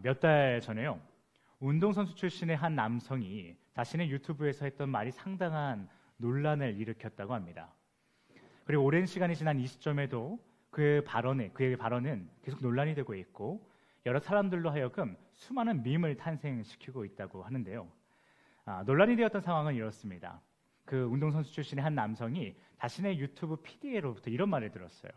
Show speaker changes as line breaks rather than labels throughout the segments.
몇 달 전에요. 운동선수 출신의 한 남성이 자신의 유튜브에서 했던 말이 상당한 논란을 일으켰다고 합니다. 그리고 오랜 시간이 지난 이 시점에도 그의 발언은 계속 논란이 되고 있고 여러 사람들로 하여금 수많은 밈을 탄생시키고 있다고 하는데요. 논란이 되었던 상황은 이렇습니다. 그 운동선수 출신의 한 남성이 자신의 유튜브 PD로부터 이런 말을 들었어요.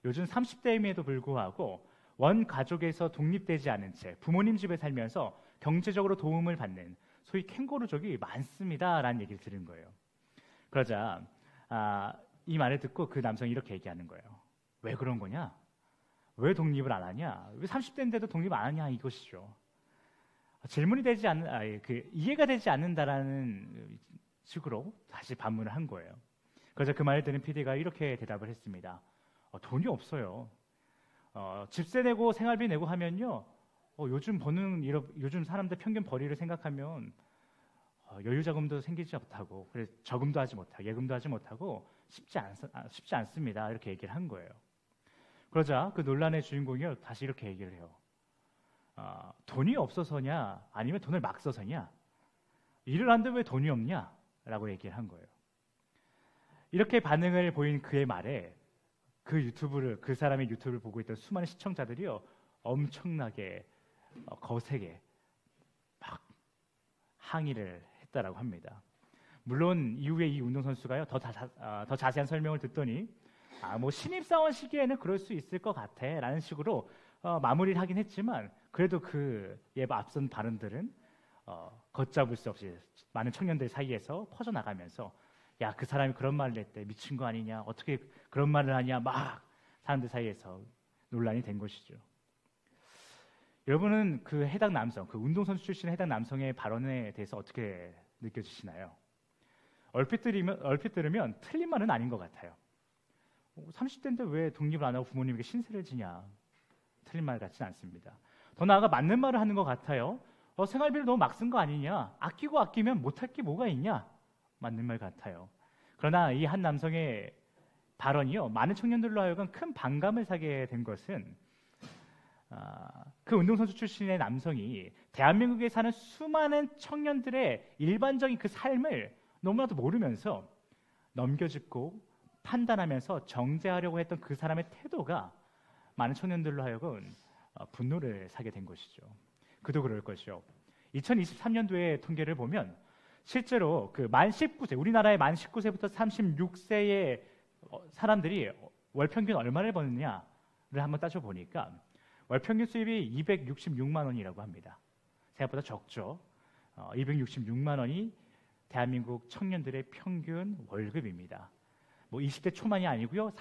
요즘 30대임에도 불구하고 원 가족에서 독립되지 않은 채 부모님 집에 살면서 경제적으로 도움을 받는 소위 캥거루족이 많습니다 라는 얘기를 들은 거예요. 그러자 이 말을 듣고 그 남성이 이렇게 얘기하는 거예요. 왜 그런 거냐? 왜 독립을 안 하냐? 왜 30대인데도 독립 안 하냐 이것이죠. 질문이 되지 않는, 이해가 되지 않는다라는 식으로 다시 반문을 한 거예요. 그래서 그 말을 들은 PD가 이렇게 대답을 했습니다. 돈이 없어요. 집세 내고 생활비 내고 하면요. 요즘 사람들 평균 벌이를 생각하면 여유 자금도 생기지 못하고 그래서 저금도 하지 못하고 예금도 하지 못하고 쉽지 않습니다. 이렇게 얘기를 한 거예요. 그러자 그 논란의 주인공이 다시 이렇게 얘기를 해요. 돈이 없어서냐 아니면 돈을 막 써서냐? 일을 하는데 왜 돈이 없냐? 라고 얘기를 한 거예요. 이렇게 반응을 보인 그의 말에 그 사람의 유튜브를 보고 있던 수많은 시청자들이요 엄청나게 거세게 막 항의를 했다라고 합니다. 물론 이후에 이 운동선수가요 더 자세한 설명을 듣더니 신입사원 시기에는 그럴 수 있을 것 같아 라는 식으로 마무리를 하긴 했지만 그래도 그에 앞선 발언들은 걷잡을 수 없이 많은 청년들 사이에서 퍼져나가면서 야, 그 사람이 그런 말을 했대. 미친 거 아니냐? 어떻게 그런 말을 하냐? 막 사람들 사이에서 논란이 된 것이죠. 여러분은 그 해당 남성, 그 운동선수 출신의 해당 남성의 발언에 대해서 어떻게 느껴지시나요? 얼핏 들으면 틀린 말은 아닌 것 같아요. 30대인데 왜 독립을 안 하고 부모님에게 신세를 지냐? 틀린 말 같지는 않습니다. 더 나아가 맞는 말을 하는 것 같아요. 생활비를 너무 막 쓴 거 아니냐? 아끼면 못할 게 뭐가 있냐? 맞는 말 같아요. 그러나 이 한 남성의 발언이요 많은 청년들로 하여금 큰 반감을 사게 된 것은 그 운동선수 출신의 남성이 대한민국에 사는 수많은 청년들의 일반적인 그 삶을 너무나도 모르면서 넘겨짚고 판단하면서 정죄하려고 했던 그 사람의 태도가 많은 청년들로 하여금 분노를 사게 된 것이죠. 그도 그럴 것이요. 2023년도의 통계를 보면 실제로 만 19세, 우리나라의 만 19세부터 36세의 사람들이 월 평균 얼마를 버느냐를 한번 따져보니까 월 평균 수입이 266만 원이라고 합니다. 생각보다 적죠. 266만 원이 대한민국 청년들의 평균 월급입니다. 20대 초만이 아니고요.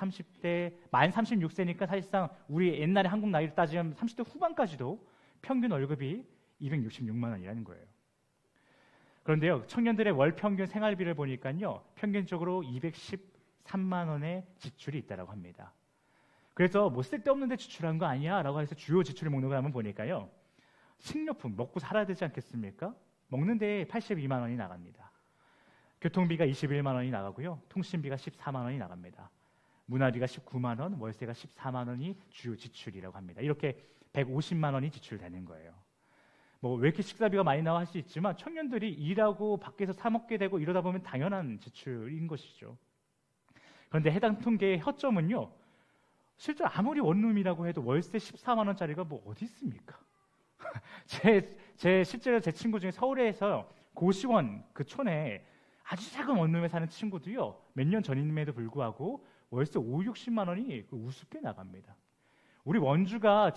만 36세니까 사실상 우리 옛날에 한국 나이로 따지면 30대 후반까지도 평균 월급이 266만 원이라는 거예요. 그런데요, 청년들의 월 평균 생활비를 보니까요, 평균적으로 213만 원의 지출이 있다고 합니다. 그래서 쓸데없는데 지출한 거 아니야? 라고 해서 주요 지출 목록을 한번 보니까요, 식료품, 먹고 살아야 되지 않겠습니까? 먹는 데 82만 원이 나갑니다. 교통비가 21만 원이 나가고요, 통신비가 14만 원이 나갑니다. 문화비가 19만 원, 월세가 14만 원이 주요 지출이라고 합니다. 이렇게 150만 원이 지출되는 거예요. 왜 이렇게 식사비가 많이 나와 할 수 있지만 청년들이 일하고 밖에서 사 먹게 되고 이러다 보면 당연한 지출인 것이죠. 그런데 해당 통계의 허점은요, 실제 아무리 원룸이라고 해도 월세 14만 원짜리가 어디 있습니까? 실제로 제 친구 중에 서울에서 고시원 그 촌에 아주 작은 원룸에 사는 친구도요, 몇 년 전임에도 불구하고 월세 50-60만 원이 우습게 나갑니다. 우리 원주가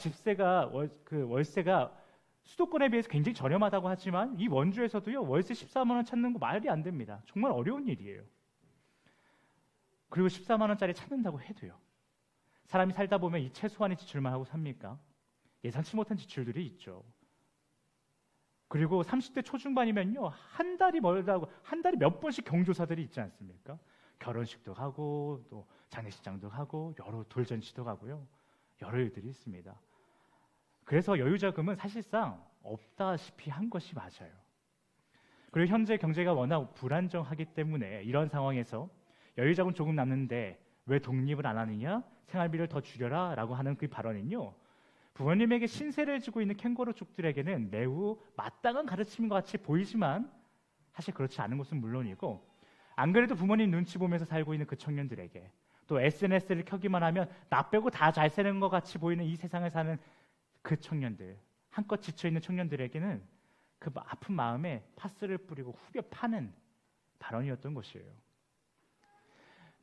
월세가 수도권에 비해서 굉장히 저렴하다고 하지만 이 원주에서도요, 월세 14만 원 찾는 거 말이 안 됩니다. 정말 어려운 일이에요. 그리고 14만 원짜리 찾는다고 해도요, 사람이 살다 보면 이 최소한의 지출만 하고 삽니까? 예상치 못한 지출들이 있죠. 그리고 30대 초중반이면요, 한 달이 멀다고 한 달에 몇 번씩 경조사들이 있지 않습니까? 결혼식도 하고 또 장례식장도 하고 여러 돌잔치도 가고요, 여러 일들이 있습니다. 그래서 여유자금은 사실상 없다시피 한 것이 맞아요. 그리고 현재 경제가 워낙 불안정하기 때문에 이런 상황에서 여유자금 조금 남는데 왜 독립을 안 하느냐? 생활비를 더 줄여라 라고 하는 그 발언은요, 부모님에게 신세를 지고 있는 캥거루족들에게는 매우 마땅한 가르침인 것 같이 보이지만 사실 그렇지 않은 것은 물론이고, 안 그래도 부모님 눈치 보면서 살고 있는 그 청년들에게, 또 SNS를 켜기만 하면 나 빼고 다 잘 사는 것 같이 보이는 이 세상을 사는 그 청년들, 한껏 지쳐있는 청년들에게는 그 아픈 마음에 파스를 뿌리고 후벼 파는 발언이었던 것이에요.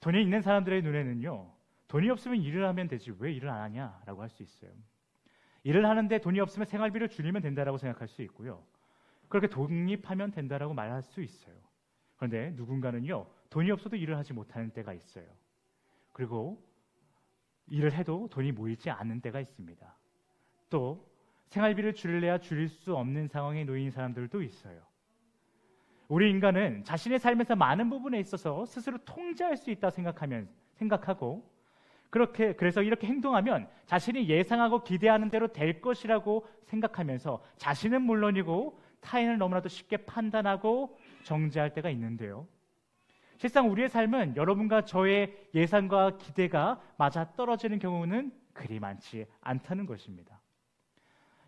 돈이 있는 사람들의 눈에는요, 돈이 없으면 일을 하면 되지 왜 일을 안 하냐라고 할 수 있어요. 일을 하는데 돈이 없으면 생활비를 줄이면 된다라고 생각할 수 있고요, 그렇게 독립하면 된다라고 말할 수 있어요. 그런데 누군가는요, 돈이 없어도 일을 하지 못하는 때가 있어요. 그리고 일을 해도 돈이 모이지 않는 때가 있습니다. 또 생활비를 줄여야 줄일 수 없는 상황에 놓인 사람들도 있어요. 우리 인간은 자신의 삶에서 많은 부분에 있어서 스스로 통제할 수 있다 생각하고, 그래서 이렇게 행동하면 자신이 예상하고 기대하는 대로 될 것이라고 생각하면서 자신은 물론이고 타인을 너무나도 쉽게 판단하고 정죄할 때가 있는데요, 실상 우리의 삶은 여러분과 저의 예상과 기대가 맞아떨어지는 경우는 그리 많지 않다는 것입니다.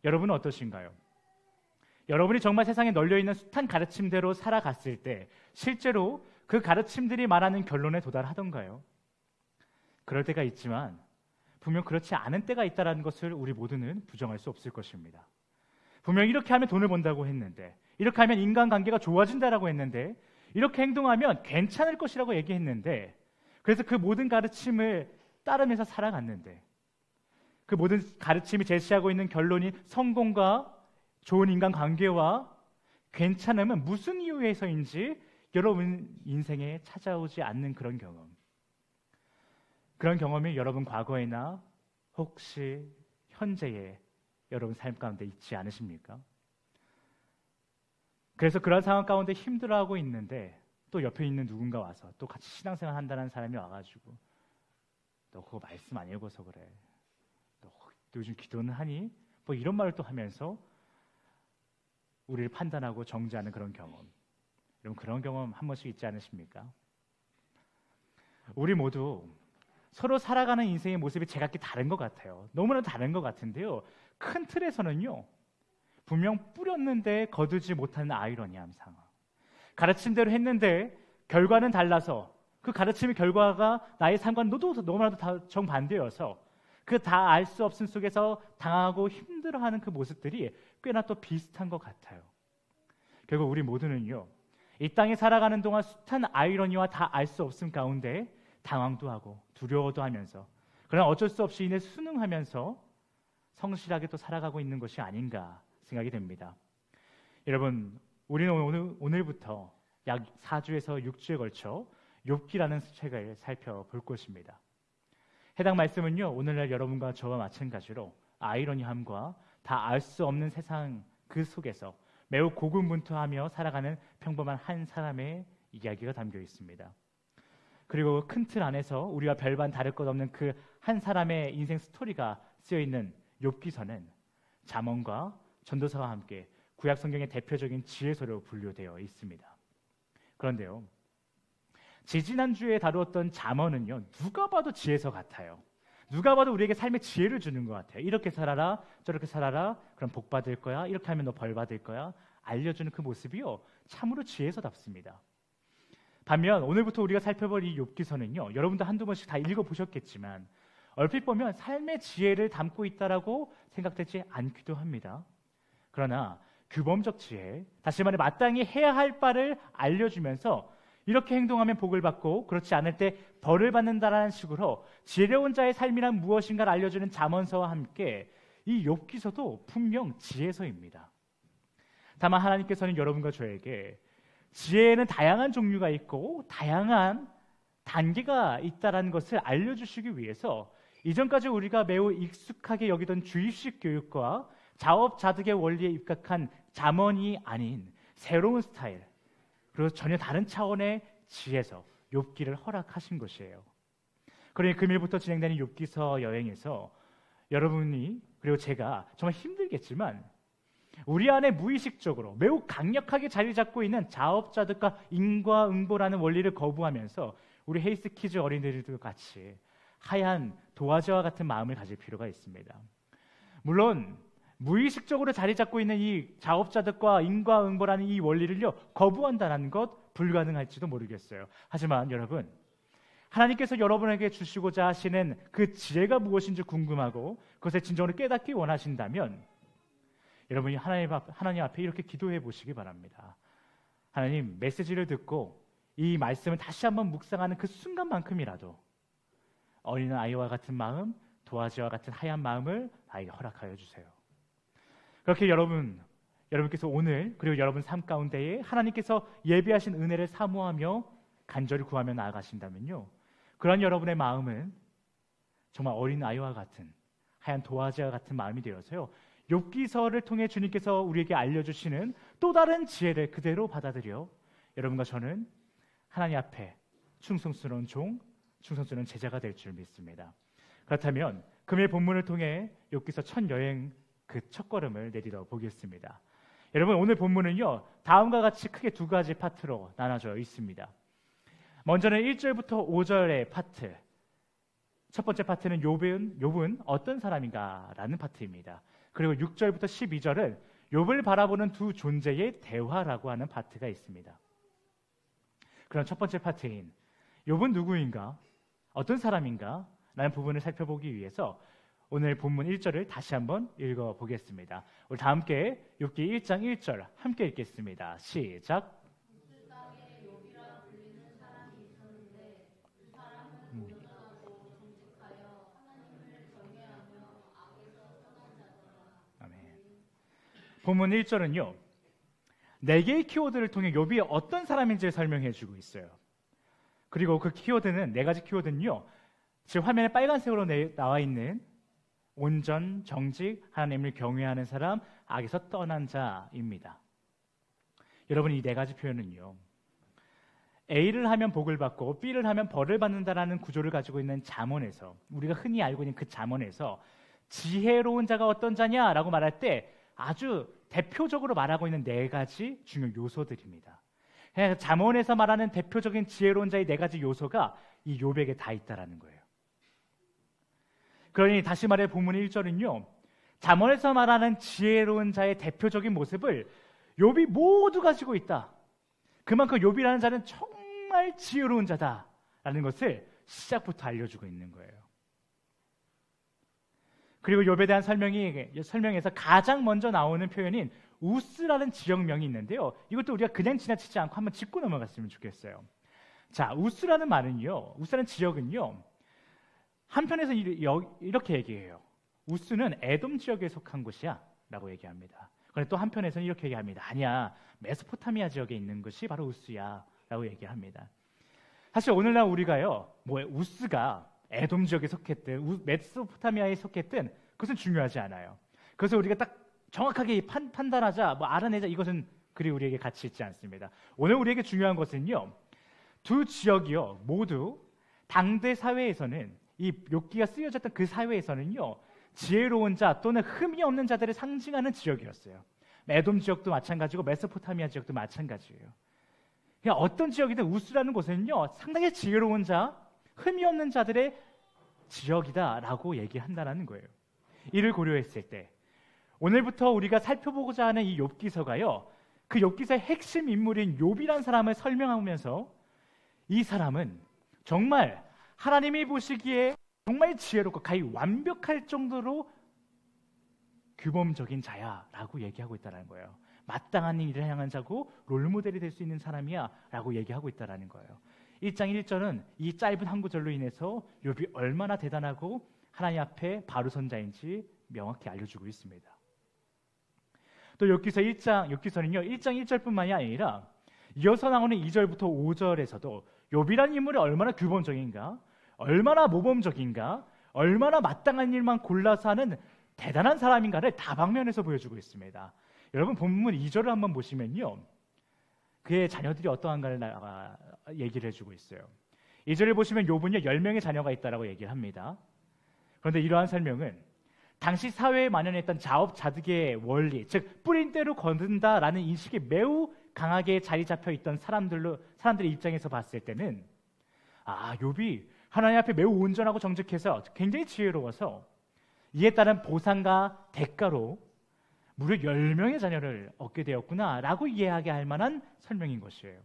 여러분은 어떠신가요? 여러분이 정말 세상에 널려있는 숱한 가르침대로 살아갔을 때 실제로 그 가르침들이 말하는 결론에 도달하던가요? 그럴 때가 있지만 분명 그렇지 않은 때가 있다는 것을 우리 모두는 부정할 수 없을 것입니다. 분명 이렇게 하면 돈을 번다고 했는데, 이렇게 하면 인간관계가 좋아진다라고 했는데, 이렇게 행동하면 괜찮을 것이라고 얘기했는데, 그래서 그 모든 가르침을 따르면서 살아갔는데, 그 모든 가르침이 제시하고 있는 결론이 성공과 좋은 인간관계와 괜찮음은 무슨 이유에서인지 여러분 인생에 찾아오지 않는 그런 경험이 여러분 과거에나 혹시 현재의 여러분 삶 가운데 있지 않으십니까? 그래서 그런 상황 가운데 힘들어하고 있는데 또 옆에 있는 누군가 와서 또 같이 신앙생활 한다는 사람이 와가지고 너 그거 말씀 안 읽어서 그래, 너 요즘 기도는 하니? 뭐 이런 말을 또 하면서 우리를 판단하고 정죄하는 그런 경험, 여러분 그런 경험 한 번씩 있지 않으십니까? 우리 모두 서로 살아가는 인생의 모습이 제각기 다른 것 같아요. 너무나 다른 것 같은데요, 큰 틀에서는요, 분명 뿌렸는데 거두지 못하는 아이러니한 상황, 가르침대로 했는데 결과는 달라서 그 가르침의 결과가 나의 삶과는 너무나도 다 정반대여서 그 다 알 수 없음 속에서 당하고 힘들어하는 그 모습들이 꽤나 또 비슷한 것 같아요. 결국 우리 모두는요, 이 땅에 살아가는 동안 숱한 아이러니와 다 알 수 없음 가운데 당황도 하고 두려워도 하면서, 그러나 어쩔 수 없이 이내 순응하면서 성실하게 또 살아가고 있는 것이 아닌가 생각이 됩니다. 여러분, 우리는 오늘부터 약 4주에서 6주에 걸쳐 욥기라는 책을 살펴볼 것입니다. 해당 말씀은요, 오늘날 여러분과 저와 마찬가지로 아이러니함과 다 알 수 없는 세상 그 속에서 매우 고군분투하며 살아가는 평범한 한 사람의 이야기가 담겨 있습니다. 그리고 큰 틀 안에서 우리와 별반 다를 것 없는 그 한 사람의 인생 스토리가 쓰여 있는 욥기서는 잠언과 전도서와 함께 구약 성경의 대표적인 지혜서로 분류되어 있습니다. 그런데요, 지지난주에 다루었던 잠언은요, 누가 봐도 지혜서 같아요. 누가 봐도 우리에게 삶의 지혜를 주는 것 같아요. 이렇게 살아라, 저렇게 살아라, 그럼 복 받을 거야, 이렇게 하면 너 벌 받을 거야, 알려주는 그 모습이요, 참으로 지혜서답습니다. 반면 오늘부터 우리가 살펴볼 이 욥기서는요, 여러분도 한두 번씩 다 읽어보셨겠지만 얼핏 보면 삶의 지혜를 담고 있다라고 생각되지 않기도 합니다. 그러나 규범적 지혜, 다시 말해 마땅히 해야 할 바를 알려주면서 이렇게 행동하면 복을 받고 그렇지 않을 때 벌을 받는다라는 식으로 지혜로운 자의 삶이란 무엇인가를 알려주는 잠언서와 함께 이 욥기서도 분명 지혜서입니다. 다만 하나님께서는 여러분과 저에게 지혜에는 다양한 종류가 있고 다양한 단계가 있다는 것을 알려주시기 위해서 이전까지 우리가 매우 익숙하게 여기던 주입식 교육과 자업자득의 원리에 입각한 잠언이 아닌 새로운 스타일, 그리고 전혀 다른 차원의 지혜서, 욥기를 허락하신 것이에요. 그러니 금일부터 진행되는 욥기서 여행에서 여러분이 그리고 제가 정말 힘들겠지만 우리 안에 무의식적으로 매우 강력하게 자리 잡고 있는 자업자득과 인과응보라는 원리를 거부하면서 우리 헤이스키즈 어린이들과 같이 하얀 도화지와 같은 마음을 가질 필요가 있습니다. 물론 무의식적으로 자리 잡고 있는 이 자업자득과 인과응보라는 이 원리를요 거부한다는 것 불가능할지도 모르겠어요. 하지만 여러분, 하나님께서 여러분에게 주시고자 하시는 그 지혜가 무엇인지 궁금하고 그것을 진정으로 깨닫기 원하신다면 여러분이 하나님 앞에 이렇게 기도해 보시기 바랍니다. 하나님, 메시지를 듣고 이 말씀을 다시 한번 묵상하는 그 순간만큼이라도 어린아이와 같은 마음, 도화지와 같은 하얀 마음을 나에게 허락하여 주세요. 그렇게 여러분께서 오늘 그리고 여러분 삶 가운데에 하나님께서 예비하신 은혜를 사모하며 간절히 구하며 나아가신다면요, 그런 여러분의 마음은 정말 어린아이와 같은 하얀 도화지와 같은 마음이 되어서요, 욥기서를 통해 주님께서 우리에게 알려주시는 또 다른 지혜를 그대로 받아들여 여러분과 저는 하나님 앞에 충성스러운 종, 충성스러운 제자가 될 줄 믿습니다. 그렇다면 금일 본문을 통해 욥기서 첫 여행 그 첫걸음을 내딛어 보겠습니다. 여러분, 오늘 본문은요 다음과 같이 크게 두 가지 파트로 나눠져 있습니다. 먼저는 1절부터 5절의 파트, 첫 번째 파트는 욥은 어떤 사람인가 라는 파트입니다. 그리고 6절부터 12절은 욥을 바라보는 두 존재의 대화라고 하는 파트가 있습니다. 그럼 첫 번째 파트인 욥은 누구인가, 어떤 사람인가 라는 부분을 살펴보기 위해서 오늘 본문 1절을 다시 한번 읽어보겠습니다. 우리 다 함께 욥기 1장 1절 함께 읽겠습니다. 시작. 본문 1절은요 4개의 키워드를 통해 욥이 어떤 사람인지를 설명해 주고 있어요. 그리고 그 키워드는 4가지 키워드는요, 지금 화면에 빨간색으로 나와 있는 온전, 정직, 하나님을 경외하는 사람, 악에서 떠난 자입니다. 여러분, 이 4가지 표현은요 A를 하면 복을 받고 B를 하면 벌을 받는다라는 구조를 가지고 있는 잠언에서, 우리가 흔히 알고 있는 그 잠언에서 지혜로운 자가 어떤 자냐라고 말할 때 아주 대표적으로 말하고 있는 4가지 중요 요소들입니다. 잠언에서 말하는 대표적인 지혜로운 자의 4가지 요소가 이 욥에게 다 있다라는 거예요. 그러니 다시 말해 본문 1절은요 잠언에서 말하는 지혜로운 자의 대표적인 모습을 욥이 모두 가지고 있다. 그만큼 욥이라는 자는 정말 지혜로운 자다라는 것을 시작부터 알려주고 있는 거예요. 그리고 욥에 대한 설명에서 가장 먼저 나오는 표현인 우스라는 지역명이 있는데요, 이것도 우리가 그냥 지나치지 않고 한번 짚고 넘어갔으면 좋겠어요. 자, 우스라는 말은요, 우스라는 지역은요 한편에서 이렇게 얘기해요. 우스는 에돔 지역에 속한 곳이야 라고 얘기합니다. 그런데 또 한편에서는 이렇게 얘기합니다. 아니야, 메소포타미아 지역에 있는 것이 바로 우스야 라고 얘기합니다. 사실 오늘날 우리가요 우스가 에돔 지역에 속했든 메소포타미아에 속했든 그것은 중요하지 않아요. 그래서 우리가 딱 정확하게 판단하자, 알아내자, 이것은 그리 우리에게 가치 있지 않습니다. 오늘 우리에게 중요한 것은요, 두 지역이요 모두 당대 사회에서는, 이 욥기가 쓰여졌던 그 사회에서는요 지혜로운 자 또는 흠이 없는 자들을 상징하는 지역이었어요. 에돔 지역도 마찬가지고 메소포타미아 지역도 마찬가지예요. 그냥 어떤 지역이든 우스라는 곳은요 상당히 지혜로운 자, 흠이 없는 자들의 지역이다라고 얘기한다는 거예요. 이를 고려했을 때 오늘부터 우리가 살펴보고자 하는 이 욥기서가요 그 욥기서의 핵심 인물인 욥이라는 사람을 설명하면서 이 사람은 정말 하나님이 보시기에 정말 지혜롭고 가히 완벽할 정도로 규범적인 자야라고 얘기하고 있다는 거예요. 마땅한 일을 향한 자고 롤모델이 될 수 있는 사람이야 라고 얘기하고 있다는 거예요. 1장 1절은 이 짧은 한 구절로 인해서 욥이 얼마나 대단하고 하나님 앞에 바로 선 자인지 명확히 알려주고 있습니다. 또 욥기서는요 1장 1절뿐만이 아니라 이어서 나오는 2절부터 5절에서도 욥이라는 인물이 얼마나 규범적인가, 얼마나 모범적인가, 얼마나 마땅한 일만 골라서 하는 대단한 사람인가를 다방면에서 보여주고 있습니다. 여러분, 본문 2절을 한번 보시면요 그의 자녀들이 어떠한가를 얘기를 해주고 있어요. 2절을 보시면 욥은요 10명의 자녀가 있다라고 얘기를 합니다. 그런데 이러한 설명은 당시 사회에 만연했던 자업자득의 원리, 즉 뿌린 대로 거둔다라는 인식이 매우 강하게 자리 잡혀 있던 사람들의 입장에서 봤을 때는 욥이 하나님 앞에 매우 온전하고 정직해서 굉장히 지혜로워서 이에 따른 보상과 대가로 무려 10명의 자녀를 얻게 되었구나라고 이해하게 할 만한 설명인 것이에요.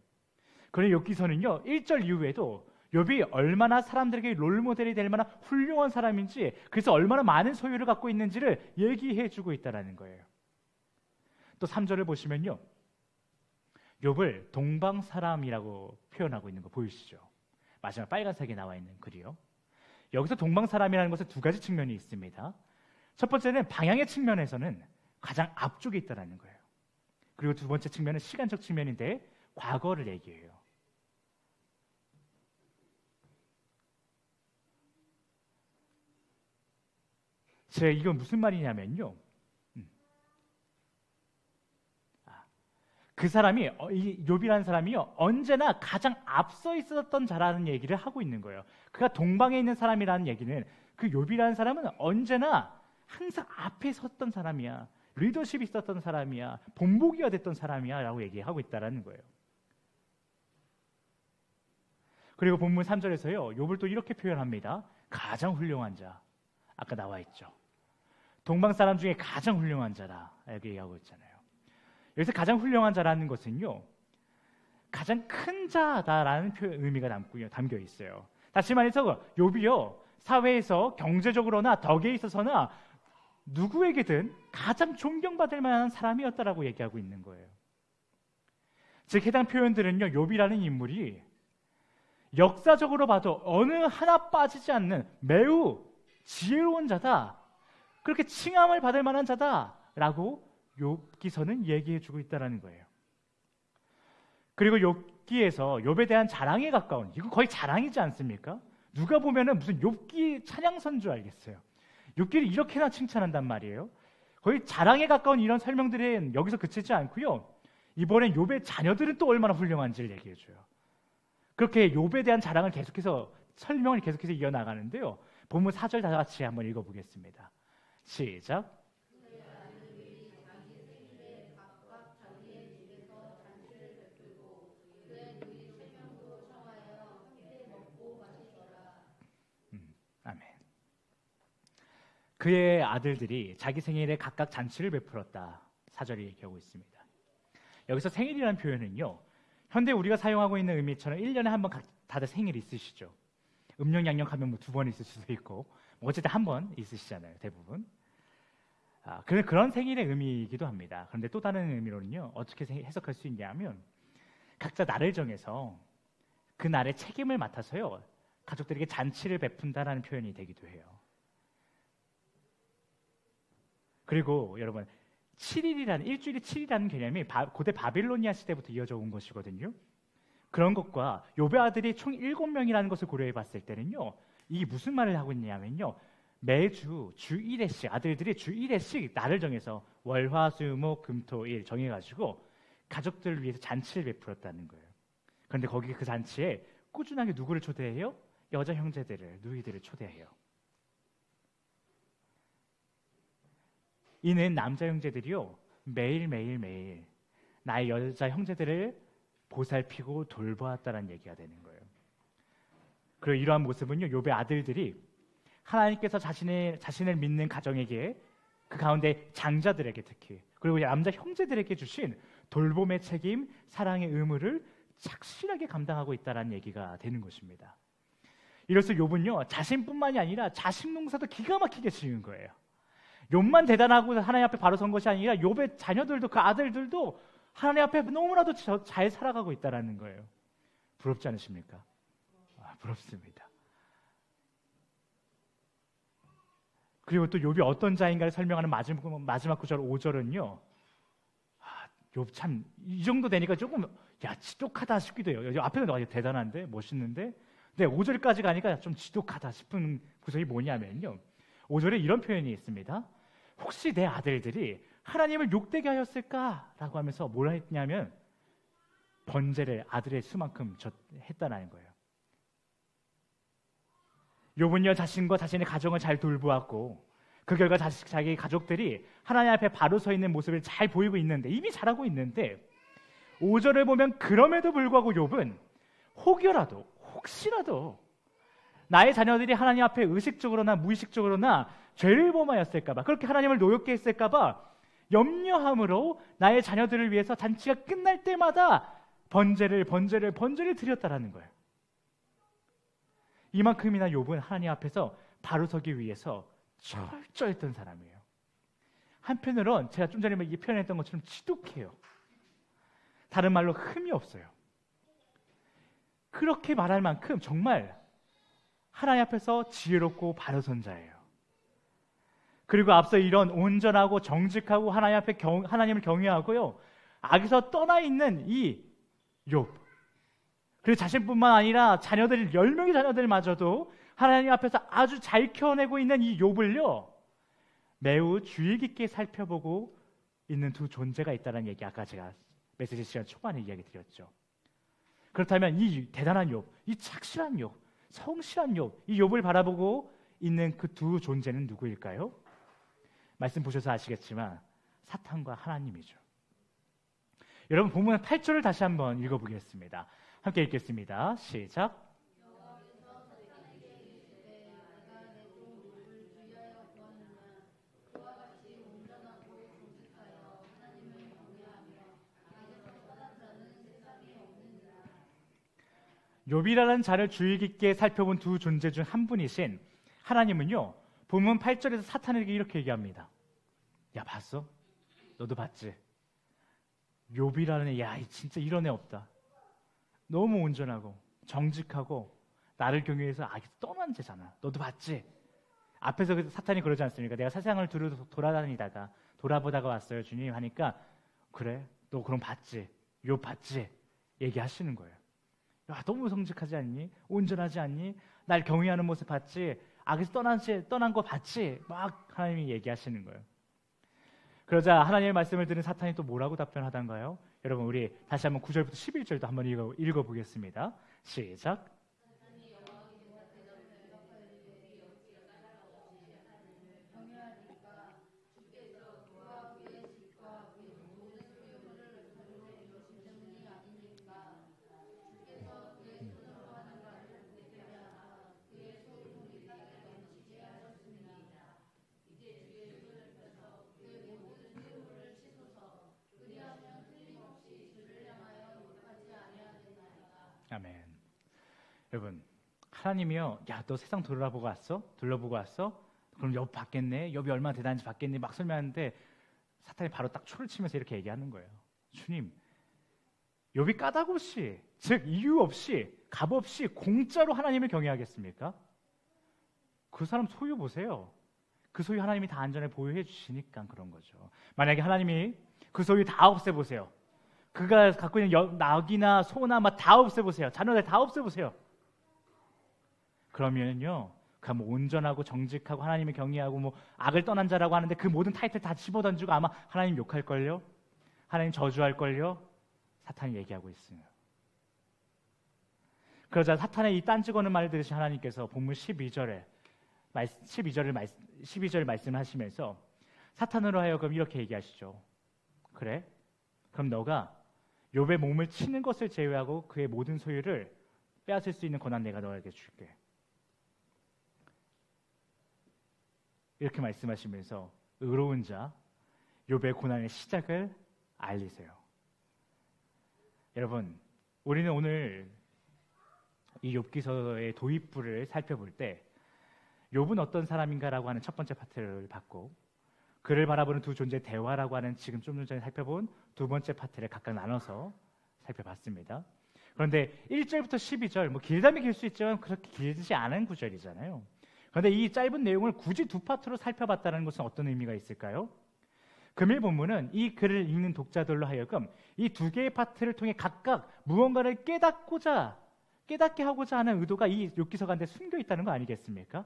그런데 욥기서는요 1절 이후에도 욥이 얼마나 사람들에게 롤모델이 될 만한 훌륭한 사람인지, 그래서 얼마나 많은 소유를 갖고 있는지를 얘기해주고 있다는 거예요. 또 3절을 보시면요 욥을 동방 사람이라고 표현하고 있는 거 보이시죠? 마지막 빨간색에 나와 있는 글이요. 여기서 동방 사람이라는 것은 두 가지 측면이 있습니다. 첫 번째는 방향의 측면에서는 가장 앞쪽에 있다는 거예요. 그리고 두 번째 측면은 시간적 측면인데 과거를 얘기해요. 제가 이건 무슨 말이냐면요, 그 사람이, 이 욥이라는 사람이요 언제나 가장 앞서 있었던 자라는 얘기를 하고 있는 거예요. 그가 동방에 있는 사람이라는 얘기는 그 욥이라는 사람은 언제나 항상 앞에 섰던 사람이야, 리더십이 있었던 사람이야, 본보기가 됐던 사람이야 라고 얘기하고 있다는 거예요. 그리고 본문 3절에서요 욥을 또 이렇게 표현합니다. 가장 훌륭한 자, 아까 나와 있죠. 동방 사람 중에 가장 훌륭한 자라 이렇게 얘기하고 있잖아요. 여기서 가장 훌륭한 자라는 것은요 가장 큰 자다라는 의미가 담겨 있어요. 다시 말해서 욥이요 사회에서 경제적으로나 덕에 있어서나 누구에게든 가장 존경받을 만한 사람이었다라고 얘기하고 있는 거예요. 즉 해당 표현들은요 욥이라는 인물이 역사적으로 봐도 어느 하나 빠지지 않는 매우 지혜로운 자다, 그렇게 칭함을 받을 만한 자다라고 욥기서는 얘기해주고 있다는 거예요. 그리고 욥기에서 욥에 대한 자랑에 가까운, 이거 거의 자랑이지 않습니까? 누가 보면은 무슨 욥기 찬양선 줄 알겠어요. 욥기를 이렇게나 칭찬한단 말이에요. 거의 자랑에 가까운 이런 설명들은 여기서 그치지 않고요 이번엔 욥의 자녀들은 또 얼마나 훌륭한지를 얘기해줘요. 그렇게 욥에 대한 자랑을 계속해서 설명을 계속해서 이어나가는데요 본문 4절 다 같이 한번 읽어보겠습니다. 시작. 아멘. 그의 아들들이 자기 생일에 각각 잔치를 베풀었다. 4절이 얘기하고 있습니다. 여기서 생일이라는 표현은요 현대 우리가 사용하고 있는 의미처럼 1년에 한 번 다들 생일이 있으시죠. 음력양력하면 뭐 2번 있을 수도 있고 어쨌든 한 번 있으시잖아요 대부분. 그런 생일의 의미이기도 합니다. 그런데 또 다른 의미로는요 어떻게 해석할 수 있냐면 각자 날을 정해서 그 날의 책임을 맡아서요 가족들에게 잔치를 베푼다라는 표현이 되기도 해요. 그리고 여러분 7일이라는, 일주일이 7일이라는 개념이 고대 바빌로니아 시대부터 이어져 온 것이거든요. 그런 것과 욥의 아들이 총 7명이라는 것을 고려해 봤을 때는요 이게 무슨 말을 하고 있냐면요 매주 주 1회씩 아들들이 주 1회씩 날을 정해서 월, 화, 수, 목, 금, 토, 일 정해가지고 가족들을 위해서 잔치를 베풀었다는 거예요. 그런데 거기 그 잔치에 꾸준하게 누구를 초대해요? 여자 형제들을, 누이들을 초대해요. 이는 남자 형제들이요 매일 나의 여자 형제들을 보살피고 돌보았다는 얘기가 되는 거예요. 그리고 이러한 모습은요 욥의 아들들이 하나님께서 자신을 믿는 가정에게, 그 가운데 장자들에게 특히, 그리고 남자 형제들에게 주신 돌봄의 책임, 사랑의 의무를 착실하게 감당하고 있다는 얘기가 되는 것입니다. 이로써 욥은요 자신뿐만이 아니라 자식 농사도 기가 막히게 지은 거예요. 욥만 대단하고 하나님 앞에 바로 선 것이 아니라 욥의 자녀들도, 그 아들들도 하나님 앞에 너무나도 잘 살아가고 있다는 거예요. 부럽지 않으십니까? 부럽습니다. 그리고 또 욥이 어떤 자인가를 설명하는 마지막 구절 5절은요 욥 참 이 정도 되니까 조금 지독하다 싶기도 해요. 앞에는 아주 대단한데 멋있는데, 근데 5절까지 가니까 좀 지독하다 싶은 구절이 뭐냐면요 5절에 이런 표현이 있습니다. 혹시 내 아들들이 하나님을 욕되게 하였을까? 라고 하면서 뭐라 했냐면 번제를 아들의 수만큼 했다는 거예요. 욥은요 자신과 자신의 가정을 잘 돌보았고 그 결과 자기 가족들이 하나님 앞에 바로 서 있는 모습을 잘 보이고 있는데, 이미 잘하고 있는데 5절을 보면 그럼에도 불구하고 욥은 혹시라도 나의 자녀들이 하나님 앞에 의식적으로나 무의식적으로나 죄를 범하였을까 봐, 그렇게 하나님을 노엽게 했을까 봐 염려함으로 나의 자녀들을 위해서 잔치가 끝날 때마다 번제를 드렸다라는 거예요. 이만큼이나 욥은 하나님 앞에서 바로 서기 위해서 철저했던 사람이에요. 한편으론 제가 좀 전에 표현했던 것처럼 지독해요. 다른 말로 흠이 없어요. 그렇게 말할 만큼 정말 하나님 앞에서 지혜롭고 바로 선 자예요. 그리고 앞서 이런 온전하고 정직하고 하나님 앞에 하나님을 경외하고요, 악에서 떠나 있는 이 욥, 그리고 자신뿐만 아니라 자녀들 10명의 자녀들마저도 하나님 앞에서 아주 잘 키워내고 있는 이 욥을요, 매우 주의 깊게 살펴보고 있는 두 존재가 있다는 얘기, 아까 제가 메시지 시간 초반에 이야기 드렸죠. 그렇다면 이 대단한 욥, 이 착실한 욥, 성실한 욥, 이 욥을 바라보고 있는 그 두 존재는 누구일까요? 말씀 보셔서 아시겠지만 사탄과 하나님이죠. 여러분, 본문 8절을 다시 한번 읽어보겠습니다. 함께 읽겠습니다. 시작. 욥이라는 자를 주의 깊게 살펴본 두 존재 중 한 분이신 하나님은요, 본문 8절에서 사탄에게 이렇게 얘기합니다. 야, 봤어? 너도 봤지? 욥이라는 애, 야, 진짜 이런 애 없다. 너무 온전하고 정직하고 나를 경외해서 악에서 떠난 자잖아. 너도 봤지? 앞에서 사탄이 그러지 않습니까? 내가 세상을 돌아다니다가 돌아보다가 왔어요, 주님 하니까, 그래? 너 그럼 봤지? 욥 봤지? 얘기하시는 거예요. 야, 너무 정직하지 않니? 온전하지 않니? 날 경외하는 모습 봤지? 악에서 떠난 거 봤지? 막 하나님이 얘기하시는 거예요. 그러자 하나님의 말씀을 들은 사탄이 또 뭐라고 답변하던가요? 여러분, 우리 다시 한번 9절부터 11절도 한번 읽어보겠습니다. 시작. 아멘. 여러분, 하나님이요, 야, 너 세상 둘러보고 왔어? 그럼 욥 봤겠네? 욥이 얼마나 대단한지 봤겠네? 막 설명하는데 사탄이 바로 딱 초를 치면서 이렇게 얘기하는 거예요. 주님, 욥이 까닭없이, 즉 이유 없이, 값 없이 공짜로 하나님을 경외하겠습니까? 그 사람 소유 보세요. 그 소유 하나님이 다 안전에 보유해 주시니까 그런 거죠. 만약에 하나님이 그 소유 다 없애보세요. 그가 갖고 있는 낙이나 소나 다 없애보세요. 자녀들 다 없애보세요. 그러면요, 그 온전하고 정직하고 하나님을 경외하고 악을 떠난 자라고 하는데 그 모든 타이틀 다 집어던지고 아마 하나님 욕할걸요? 하나님 저주할걸요? 사탄이 얘기하고 있어요. 그러자 사탄의 이 딴지거는 말을 들으신 하나님께서 본문 12절 말씀하시면서 사탄으로 하여금 이렇게 얘기하시죠. 그래? 그럼 너가 욥의 몸을 치는 것을 제외하고 그의 모든 소유를 빼앗을 수 있는 권한 내가 너에게 줄게. 이렇게 말씀하시면서 의로운 자 욥의 고난의 시작을 알리세요. 여러분, 우리는 오늘 이 욥기서의 도입부를 살펴볼 때 욥은 어떤 사람인가라고 하는 첫 번째 파트를 받고, 그를 바라보는 두 존재의 대화라고 하는 지금 좀 전에 살펴본 두 번째 파트를 각각 나눠서 살펴봤습니다. 그런데 1절부터 12절, 길다면 길 수 있지만 그렇게 길지 않은 구절이잖아요. 그런데 이 짧은 내용을 굳이 두 파트로 살펴봤다는 것은 어떤 의미가 있을까요? 금일 본문은 이 글을 읽는 독자들로 하여금 이 두 개의 파트를 통해 각각 무언가를 깨닫게 하고자 하는 의도가 이 욥기서 가운데 숨겨 있다는 거 아니겠습니까?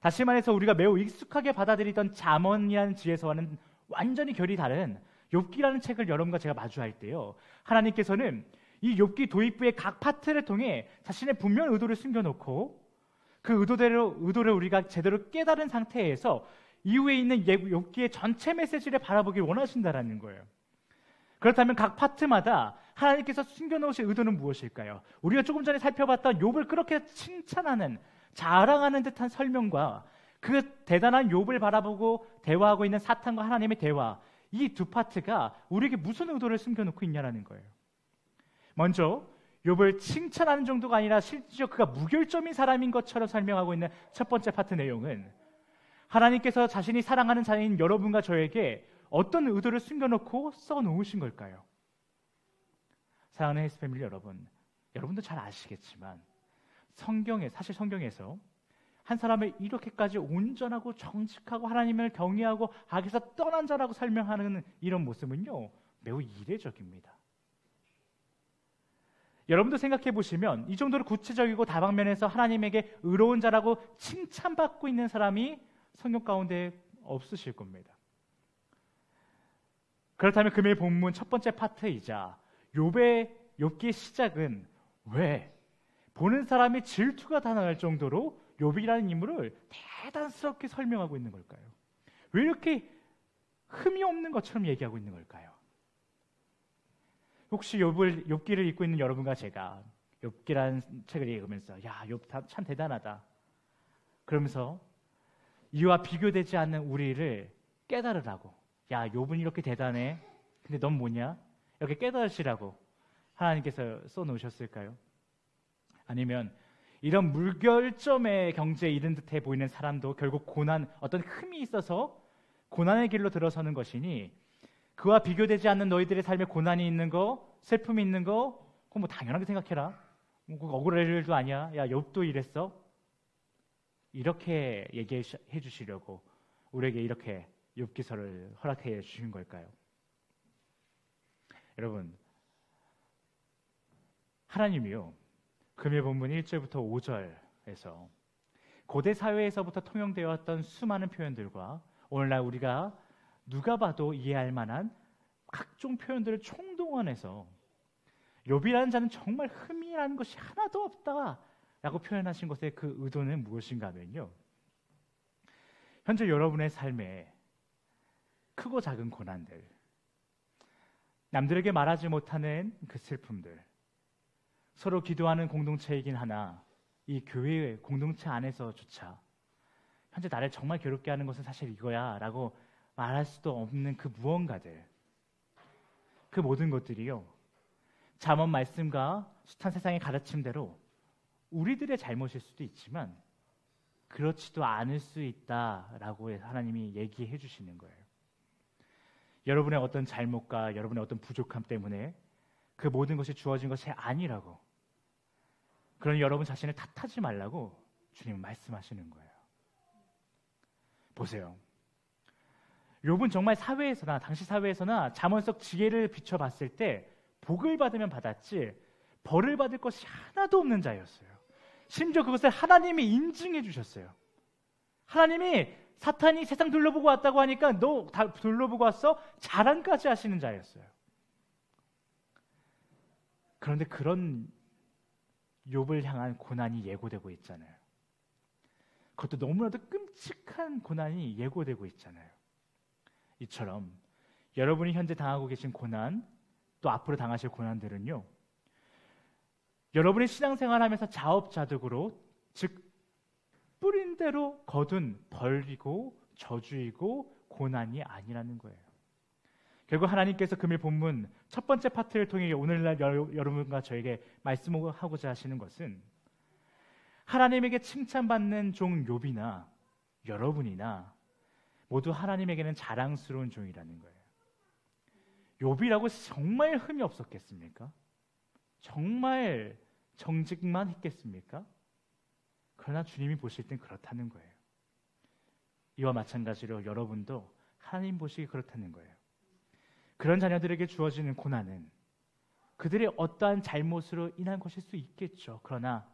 다시 말해서 우리가 매우 익숙하게 받아들이던 잠언이라는 지혜서와는 완전히 결이 다른 욥기라는 책을 여러분과 제가 마주할 때요, 하나님께서는 이 욥기 도입부의 각 파트를 통해 자신의 분명한 의도를 숨겨놓고 그 의도를 우리가 제대로 깨달은 상태에서 이후에 있는 욥기의 전체 메시지를 바라보길 원하신다라는 거예요. 그렇다면 각 파트마다 하나님께서 숨겨놓으신 의도는 무엇일까요? 우리가 조금 전에 살펴봤던 욥을 그렇게 칭찬하는, 자랑하는 듯한 설명과 그 대단한 욥을 바라보고 대화하고 있는 사탄과 하나님의 대화, 이 두 파트가 우리에게 무슨 의도를 숨겨놓고 있냐라는 거예요. 먼저 욥을 칭찬하는 정도가 아니라 실제로 그가 무결점인 사람인 것처럼 설명하고 있는 첫 번째 파트 내용은 하나님께서 자신이 사랑하는 자인 여러분과 저에게 어떤 의도를 숨겨놓고 써놓으신 걸까요? 사랑하는 헬스 패밀리 여러분, 여러분도 잘 아시겠지만 사실 성경에서 한 사람을 이렇게까지 온전하고 정직하고 하나님을 경외하고 악에서 떠난 자라고 설명하는 이런 모습은요, 매우 이례적입니다. 여러분도 생각해 보시면 이 정도로 구체적이고 다방면에서 하나님에게 의로운 자라고 칭찬받고 있는 사람이 성경 가운데 없으실 겁니다. 그렇다면 금요일 본문 첫 번째 파트이자 욥기의 시작은 왜 보는 사람이 질투가 다 날 정도로 욥이라는 인물을 대단스럽게 설명하고 있는 걸까요? 왜 이렇게 흠이 없는 것처럼 얘기하고 있는 걸까요? 혹시 욥기를 읽고 있는 여러분과 제가 욥기라는 책을 읽으면서 야, 욥 참 대단하다 그러면서 이와 비교되지 않는 우리를 깨달으라고, 야, 욥은 이렇게 대단해, 근데 넌 뭐냐? 이렇게 깨달으시라고 하나님께서 써놓으셨을까요? 아니면 이런 물결점의 경지에 이른 듯해 보이는 사람도 결국 어떤 흠이 있어서 고난의 길로 들어서는 것이니 그와 비교되지 않는 너희들의 삶에 고난이 있는 거, 슬픔이 있는 거, 그거 뭐 당연하게 생각해라. 그거 억울할 일도 아니야. 야, 욥도 이랬어. 이렇게 얘기해 주시려고 우리에게 이렇게 욥기서를 허락해 주신 걸까요? 여러분, 하나님이요, 금요일 본문 1절부터 5절에서 고대 사회에서부터 통용되어 왔던 수많은 표현들과 오늘날 우리가 누가 봐도 이해할 만한 각종 표현들을 총동원해서 욥이라는 자는 정말 흠이라는 것이 하나도 없다라고 표현하신 것의 그 의도는 무엇인가 하면요, 현재 여러분의 삶에 크고 작은 고난들, 남들에게 말하지 못하는 그 슬픔들, 서로 기도하는 공동체이긴 하나 이 교회의 공동체 안에서조차 현재 나를 정말 괴롭게 하는 것은 사실 이거야 라고 말할 수도 없는 그 무언가들, 그 모든 것들이요, 잠언 말씀과 숱한 세상의 가르침대로 우리들의 잘못일 수도 있지만 그렇지도 않을 수 있다라고 하나님이 얘기해 주시는 거예요. 여러분의 어떤 잘못과 여러분의 어떤 부족함 때문에 그 모든 것이 주어진 것이 아니라고, 그러니 여러분 자신을 탓하지 말라고 주님은 말씀하시는 거예요. 보세요, 욥은 정말 사회에서나 당시 사회에서나 잠언 속 지혜를 비춰봤을 때 복을 받으면 받았지 벌을 받을 것이 하나도 없는 자였어요. 심지어 그것을 하나님이 인증해 주셨어요. 하나님이 사탄이 세상 둘러보고 왔다고 하니까 너 다 둘러보고 왔어? 자랑까지 하시는 자였어요. 그런데 그런 욥을 향한 고난이 예고되고 있잖아요. 그것도 너무나도 끔찍한 고난이 예고되고 있잖아요. 이처럼 여러분이 현재 당하고 계신 고난, 또 앞으로 당하실 고난들은요, 여러분이 신앙생활하면서 자업자득으로, 즉 뿌린 대로 거둔 벌이고 저주이고 고난이 아니라는 거예요. 결국 하나님께서 금일 본문 첫 번째 파트를 통해 오늘날 여러분과 저에게 말씀하고자 하시는 것은 하나님에게 칭찬받는 종 욥이나 여러분이나 모두 하나님에게는 자랑스러운 종이라는 거예요. 욥이라고 정말 흠이 없었겠습니까? 정말 정직만 했겠습니까? 그러나 주님이 보실 땐 그렇다는 거예요. 이와 마찬가지로 여러분도 하나님 보시기 그렇다는 거예요. 그런 자녀들에게 주어지는 고난은 그들의 어떠한 잘못으로 인한 것일 수 있겠죠. 그러나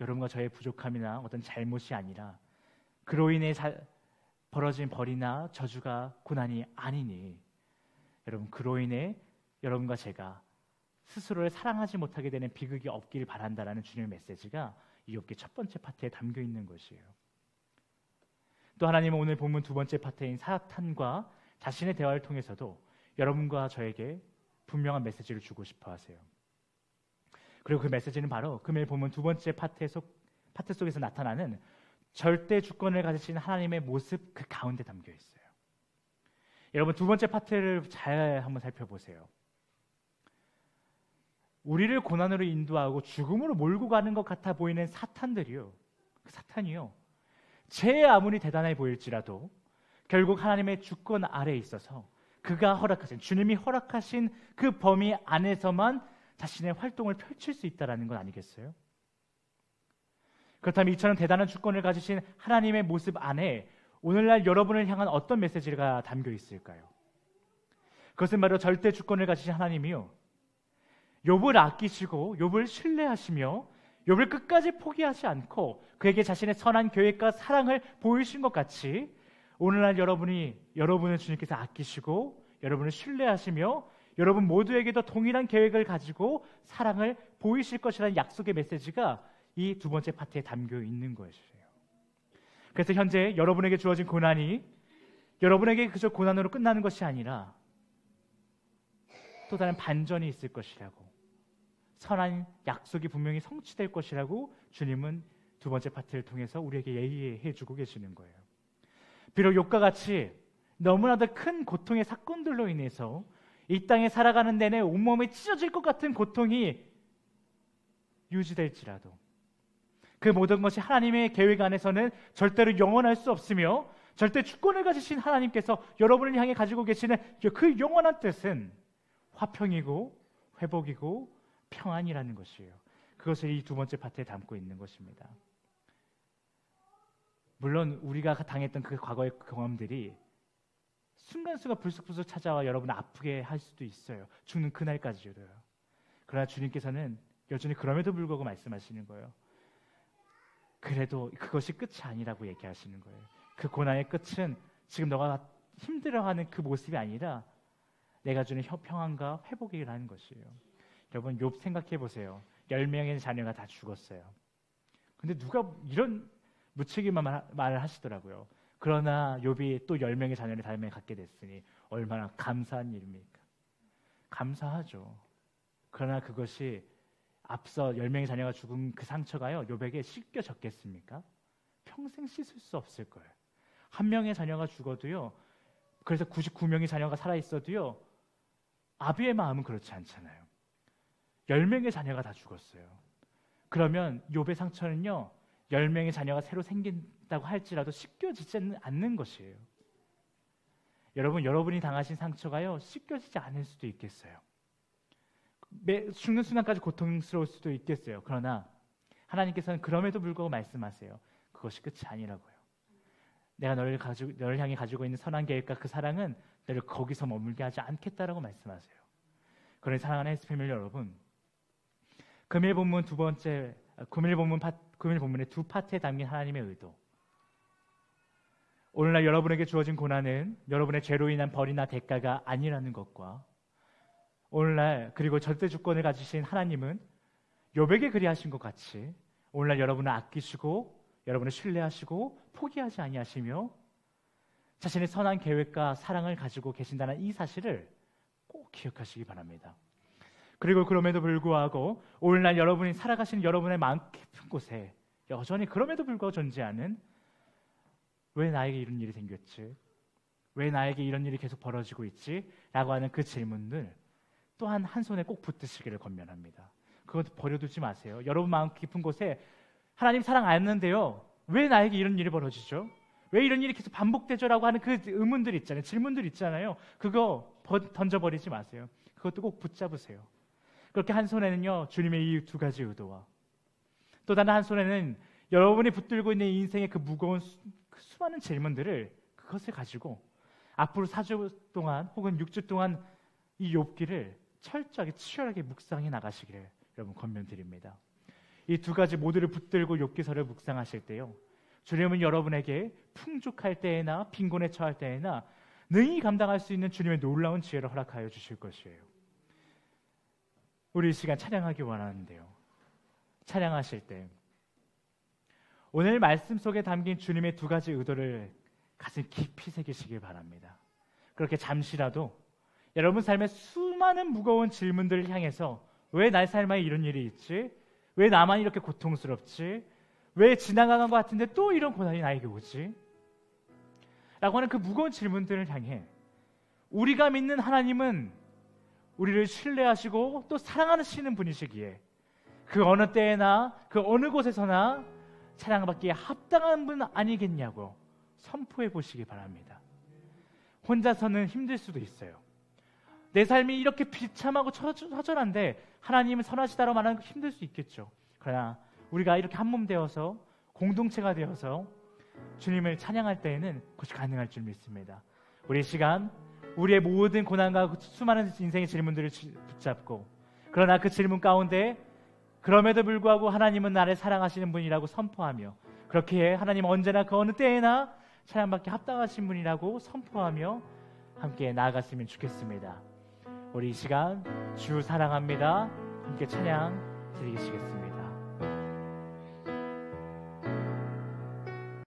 여러분과 저의 부족함이나 어떤 잘못이 아니라 그로 인해 벌어진 벌이나 저주가 고난이 아니니, 여러분 그로 인해 여러분과 제가 스스로를 사랑하지 못하게 되는 비극이 없길 바란다라는 주님의 메시지가 이 욥기 첫 번째 파트에 담겨 있는 것이에요. 또 하나님은 오늘 본문 두 번째 파트인 사탄과 자신의 대화를 통해서도 여러분과 저에게 분명한 메시지를 주고 싶어 하세요. 그리고 그 메시지는 바로 금일 본문 두 번째 파트 속에서 나타나는 절대 주권을 가지신 하나님의 모습 그 가운데 담겨 있어요. 여러분, 두 번째 파트를 잘 한번 살펴보세요. 우리를 고난으로 인도하고 죽음으로 몰고 가는 것 같아 보이는 사탄이요. 죄 아무리 대단해 보일지라도 결국 하나님의 주권 아래에 있어서 그가 허락하신, 주님이 허락하신 그 범위 안에서만 자신의 활동을 펼칠 수 있다는 건 아니겠어요? 그렇다면 이처럼 대단한 주권을 가지신 하나님의 모습 안에 오늘날 여러분을 향한 어떤 메시지가 담겨 있을까요? 그것은 바로 절대 주권을 가지신 하나님이요, 욥을 아끼시고 욥을 신뢰하시며 욥을 끝까지 포기하지 않고 그에게 자신의 선한 계획과 사랑을 보이신 것 같이 오늘날 여러분을 주님께서 아끼시고 여러분을 신뢰하시며 여러분 모두에게도 동일한 계획을 가지고 사랑을 보이실 것이라는 약속의 메시지가 이 두 번째 파트에 담겨 있는 것이에요. 그래서 현재 여러분에게 주어진 고난이 여러분에게 그저 고난으로 끝나는 것이 아니라 또 다른 반전이 있을 것이라고, 선한 약속이 분명히 성취될 것이라고 주님은 두 번째 파트를 통해서 우리에게 예의해 주고 계시는 거예요. 비록 욥과 같이 너무나도 큰 고통의 사건들로 인해서 이 땅에 살아가는 내내 온몸이 찢어질 것 같은 고통이 유지될지라도 그 모든 것이 하나님의 계획 안에서는 절대로 영원할 수 없으며 절대 주권을 가지신 하나님께서 여러분을 향해 가지고 계시는 그 영원한 뜻은 화평이고 회복이고 평안이라는 것이에요. 그것을 이 두 번째 파트에 담고 있는 것입니다. 물론 우리가 당했던 그 과거의 경험들이 순간순간 불쑥불쑥 찾아와 여러분을 아프게 할 수도 있어요. 죽는 그날까지도요. 그러나 주님께서는 여전히 그럼에도 불구하고 말씀하시는 거예요. 그래도 그것이 끝이 아니라고 얘기하시는 거예요. 그 고난의 끝은 지금 너가 힘들어하는 그 모습이 아니라 내가 주는 평안과 회복이라는 것이에요. 여러분, 욥 생각해 보세요. 10명의 자녀가 다 죽었어요. 근데 누가 이런 무책임한 말을 하시더라고요. 그러나 욥이 또 10명의 자녀를 다음에 갖게 됐으니 얼마나 감사한 일입니까? 감사하죠. 그러나 그것이 앞서 10명의 자녀가 죽은 그 상처가요, 욥에게 씻겨졌겠습니까? 평생 씻을 수 없을 거예요. 한 명의 자녀가 죽어도요, 그래서 99명의 자녀가 살아있어도요, 아비의 마음은 그렇지 않잖아요. 10명의 자녀가 다 죽었어요. 그러면 욥의 상처는요, 10명의 자녀가 새로 생긴다고 할지라도 씻겨지지 않는 것이에요. 여러분이 당하신 상처가요, 씻겨지지 않을 수도 있겠어요. 죽는 순간까지 고통스러울 수도 있겠어요. 그러나 하나님께서는 그럼에도 불구하고 말씀하세요. 그것이 끝이 아니라고요. 내가 너를 향해 가지고 있는 선한 계획과 그 사랑은 너를 거기서 머물게 하지 않겠다라고 말씀하세요. 그런 사랑하는 SPM일 여러분, 금일 본문의 두 파트에 담긴 하나님의 의도, 오늘날 여러분에게 주어진 고난은 여러분의 죄로 인한 벌이나 대가가 아니라는 것과, 오늘날 그리고 절대 주권을 가지신 하나님은 욥에게 그리하신 것 같이 오늘날 여러분을 아끼시고 여러분을 신뢰하시고 포기하지 아니하시며 자신의 선한 계획과 사랑을 가지고 계신다는 이 사실을 꼭 기억하시기 바랍니다. 그리고 그럼에도 불구하고 오늘날 여러분이 살아가시는 여러분의 마음 깊은 곳에 여전히 그럼에도 불구하고 존재하는, 왜 나에게 이런 일이 생겼지? 왜 나에게 이런 일이 계속 벌어지고 있지? 라고 하는 그 질문들 또한 한 손에 꼭 붙드시기를 권면합니다. 그것도 버려두지 마세요. 여러분 마음 깊은 곳에 하나님 사랑 안 했는데요, 왜 나에게 이런 일이 벌어지죠? 왜 이런 일이 계속 반복되죠? 라고 하는 그 의문들 있잖아요. 질문들 있잖아요. 그거 던져버리지 마세요. 그것도 꼭 붙잡으세요. 그렇게 한 손에는요, 주님의 이 두 가지 의도와 또 다른 한 손에는 여러분이 붙들고 있는 인생의 그 무거운 수많은 질문들을, 그것을 가지고 앞으로 4주 동안 혹은 6주 동안 이 욥기를 철저하게 치열하게 묵상해 나가시기를 여러분 권면드립니다. 이 두 가지 모두를 붙들고 욥기서를 묵상하실 때요, 주님은 여러분에게 풍족할 때에나 빈곤에 처할 때에나 능히 감당할 수 있는 주님의 놀라운 지혜를 허락하여 주실 것이에요. 우리 이 시간 찬양하기 원하는데요, 찬양하실 때 오늘 말씀 속에 담긴 주님의 두 가지 의도를 가슴 깊이 새기시길 바랍니다. 그렇게 잠시라도 여러분 삶의 수많은 무거운 질문들을 향해서 왜 날 삶에 이런 일이 있지? 왜 나만 이렇게 고통스럽지? 왜 지나가는 것 같은데 또 이런 고난이 나에게 오지? 라고 하는 그 무거운 질문들을 향해 우리가 믿는 하나님은 우리를 신뢰하시고 또 사랑하시는 분이시기에 그 어느 때나 그 어느 곳에서나 찬양받기에 합당한 분 아니겠냐고 선포해 보시기 바랍니다. 혼자서는 힘들 수도 있어요. 내 삶이 이렇게 비참하고 처절한데 하나님은 선하시다고 말하는 거 힘들 수 있겠죠. 그러나 우리가 이렇게 한 몸 되어서 공동체가 되어서 주님을 찬양할 때에는 그것이 가능할 줄 믿습니다. 우리 시간 우리의 모든 고난과 수많은 인생의 질문들을 붙잡고 그러나 그 질문 가운데 그럼에도 불구하고 하나님은 나를 사랑하시는 분이라고 선포하며 그렇게 하나님은 언제나 그 어느 때에나 찬양받기 합당하신 분이라고 선포하며 함께 나아갔으면 좋겠습니다. 우리 이 시간 주 사랑합니다. 함께 찬양 드리시겠습니다.